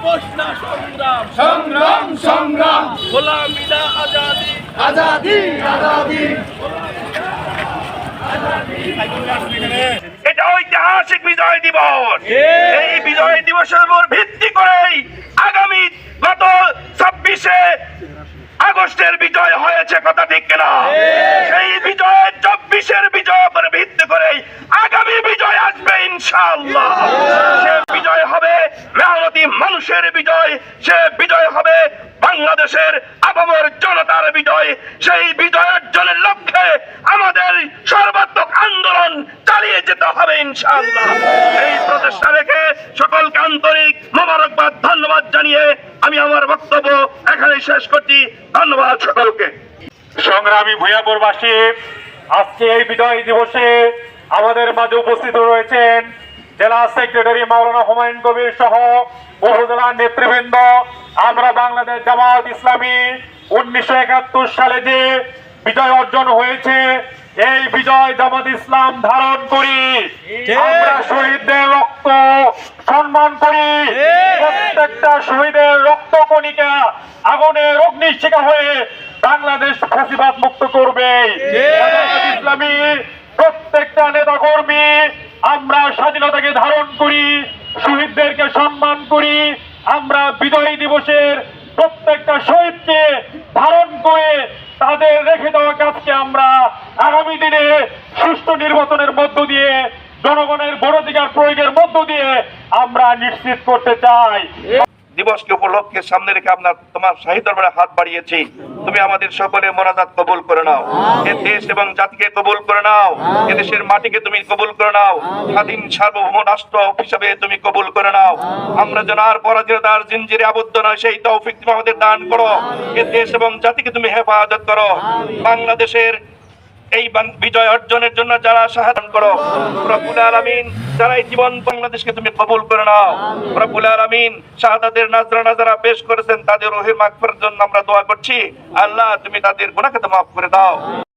আপোষ না সংগ্রাম, সংগ্রাম সংগ্রাম গোলামি না আজাদি, আজাদি আজাদি। এটা ঐতিহাসিক বিজয় দিবস। এই বিজয় দিবসের উপর ভিত্তি করেই আগামী গত 26শে আগস্টের বিজয় হয়েছে, কথা ঠিক কিনা? সেই বিজয় 24শের বিজয় উপর ভিত্তি করেই আগামী বিজয় আসবে ইনশাআল্লাহ। সে বিজয় হবে মেহনতি মানুষের বিজয়, সে বিজয় হবে বাংলাদেশের আপামর জনতার বিজয়। সেই বিজয় অর্জনের লক্ষ্যে আমাদের সর্বাত্মক আন্দোলন চালিয়ে যেতে হবে ইনশাআল্লাহ। এই প্রচেষ্টা রেখে সকলকে আন্তরিক মোবারকবাদ, ধন্যবাদ জানিয়ে আমি আমার বক্তব্য এখানে শেষ করছি। ধন্যবাদ সকলকে। সংগ্রামী ভূঁইয়াপুরবাসী, আজকে এই বিজয় দিবসে আমাদের মাঝে উপস্থিত রয়েছেন জেলা সেক্রেটারি মাওলানা হুমায়ুন কবির সহ উপজেলার নেতৃবৃন্দ। আমরা বাংলাদেশ জামাত ইসলামী 1971 সালে যে বিজয় অর্জন হয়েছে, এই বিজয় জামাত ইসলাম ধারণ করি। আমরা শহীদদের রক্ত সম্মান করি। প্রত্যেকটা শহীদের রক্ত কণিকা আগুনের অগ্নিশিখা হয়ে বাংলাদেশ ফ্যাসিবাদ মুক্ত করবে। জামাত ইসলামী প্রত্যেকটা নেতা কর্মী আমরা স্বাধীনতাকে ধারণ করি, শহীদদেরকে সম্মান করি। আমরা বিজয় দিবসের প্রত্যেকটা শহীদকে ধারণ করে তাদের রেখে দেওয়া কাজকে আমরা আগামী দিনে সুষ্ঠু নির্বাচনের মধ্য দিয়ে, জনগণের ভোটাধিকার প্রয়োগের মধ্য দিয়ে আমরা নিশ্চিত করতে চাই। দিবসকে উপলক্ষে সামনে রেখে তোমার শাহী দরবারে হাত বাড়িয়েছি। তুমি আমাদের সকলে মোনাজাত কবুল করে নাও। এ দেশ এবং জাতিকে কবুল করে নাও। এ দেশের মাটিকে তুমি কবুল করে নাও। স্বাধীন সার্বভৌম রাষ্ট্র হিসাবে তুমি কবুল করে নাও। আমরা যেন আর পরাধীনতার জিনজিরে আবদ্ধ নয়, সেই তৌফিক তুমি আমাদের দান করো। এ দেশ এবং জাতিকে তুমি হেফাজত করো। বাংলাদেশের এই বিজয় অর্জনের জন্য যারা সাহায্য করো রব্বুল আলামিন, যারা এই জীবন বাংলাদেশকে তুমি কবুল করে নাও রব্বুল আলামিন। শাহাদাতের নাজরানা যারা পেশ করেছেন তাদের রুহের মাগফিরাতের জন্য আমরা দোয়া করছি। আল্লাহ তুমি তাদের গুনাহকে মাফ করে দাও।